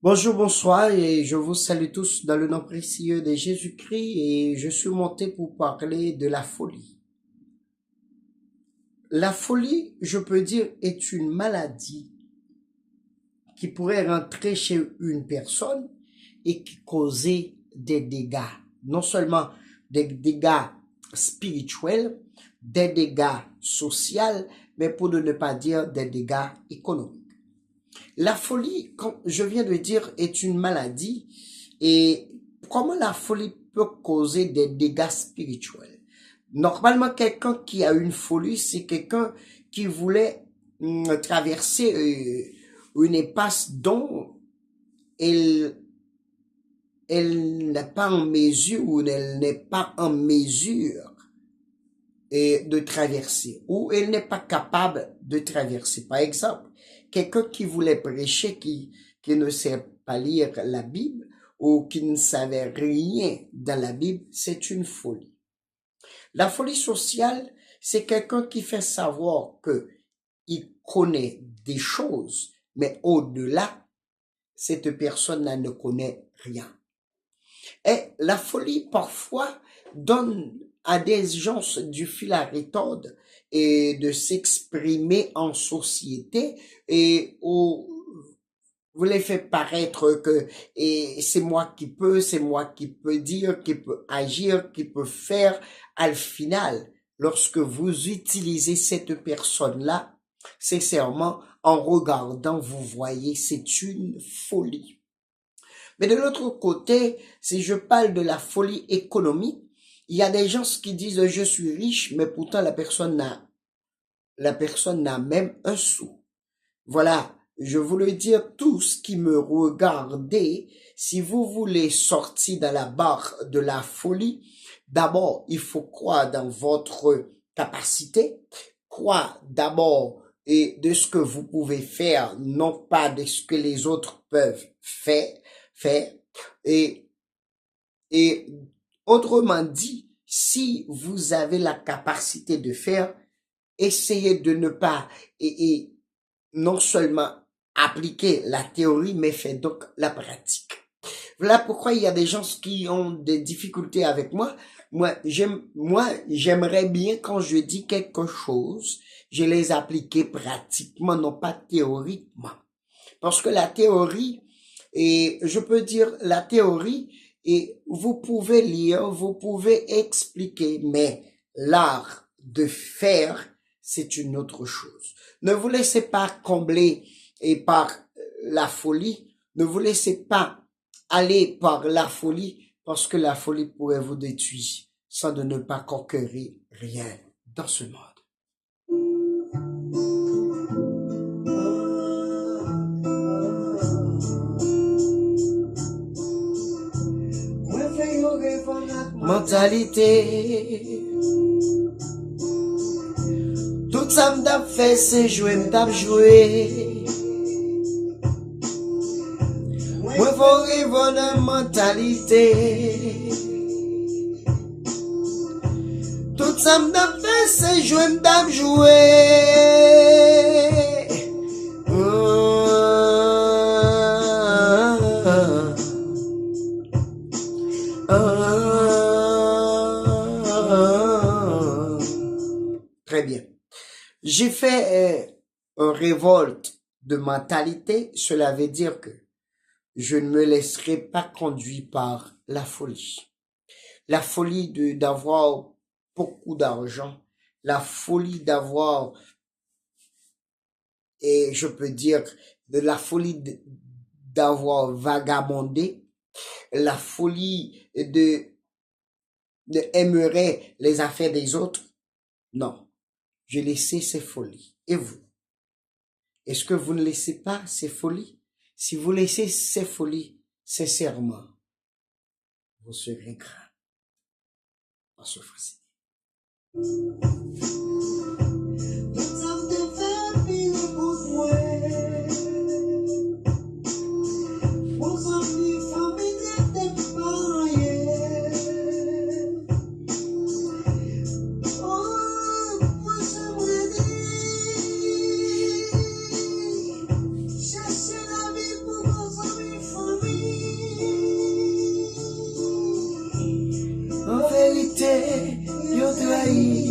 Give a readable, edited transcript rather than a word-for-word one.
Bonjour, bonsoir et je vous salue tous dans le nom précieux de Jésus-Christ et je suis monté pour parler de la folie. La folie, je peux dire, est une maladie qui pourrait rentrer chez une personne et qui causer des dégâts, non seulement des dégâts spirituels, des dégâts sociaux, mais pour ne pas dire des dégâts économiques. La folie, comme je viens de dire, est une maladie et comment la folie peut causer des dégâts spirituels? Normalement, quelqu'un qui a une folie, c'est quelqu'un qui voulait traverser une impasse dont elle n'est pas en mesure ou elle n'est pas en mesure de traverser ou elle n'est pas capable de traverser. Par exemple, quelqu'un qui voulait prêcher, qui ne sait pas lire la Bible ou qui ne savait rien dans la Bible, c'est une folie. La folie sociale, c'est quelqu'un qui fait savoir que il connaît des choses, mais au-delà, cette personne-là ne connaît rien. Et la folie, parfois, donne à des gens du fil à retordre et de s'exprimer en société et où vous les faites paraître que c'est moi qui peux, c'est moi qui peux dire, qui peut agir, qui peut faire. Al final, lorsque vous utilisez cette personne-là, sincèrement, en regardant, vous voyez, c'est une folie. Mais de l'autre côté, si je parle de la folie économique, il y a des gens qui disent je suis riche, mais pourtant la personne n'a même un sou. Voilà, je voulais dire tout ce qui me regardait. Si vous voulez sortir dans la barre de la folie, d'abord, il faut croire dans votre capacité, croire d'abord et de ce que vous pouvez faire, non pas de ce que les autres peuvent faire et autrement dit, si vous avez la capacité de faire, essayez de ne pas et non seulement appliquer la théorie, mais faites donc la pratique. Voilà pourquoi il y a des gens qui ont des difficultés avec moi. Moi, j'aimerais bien quand je dis quelque chose, je les appliquer pratiquement, non pas théoriquement. Parce que la théorie, et je peux dire la théorie, et vous pouvez lire, vous pouvez expliquer, mais l'art de faire, c'est une autre chose. Ne vous laissez pas combler et par la folie, ne vous laissez pas aller par la folie, parce que la folie pourrait vous détruire sans de ne pas conquérir rien dans ce monde. Mentalité. Tout ça m't'a fait, c'est jouer, m't'a joué. Moi, faut rivre dans mentalité. Tout ça m't'a fait, c'est jouer, m't'a joué. Très bien. J'ai fait un révolte de mentalité. Cela veut dire que je ne me laisserai pas conduire par la folie. La folie d'avoir beaucoup d'argent. La folie d'avoir, et je peux dire, de la folie d'avoir vagabondé. La folie de aimerait les affaires des autres. Non. J'ai laissé ces folies. Et vous? Est-ce que vous ne laissez pas ces folies? Si vous laissez ces folies, sincèrement, vous serez grand en ce fois-ci. bye.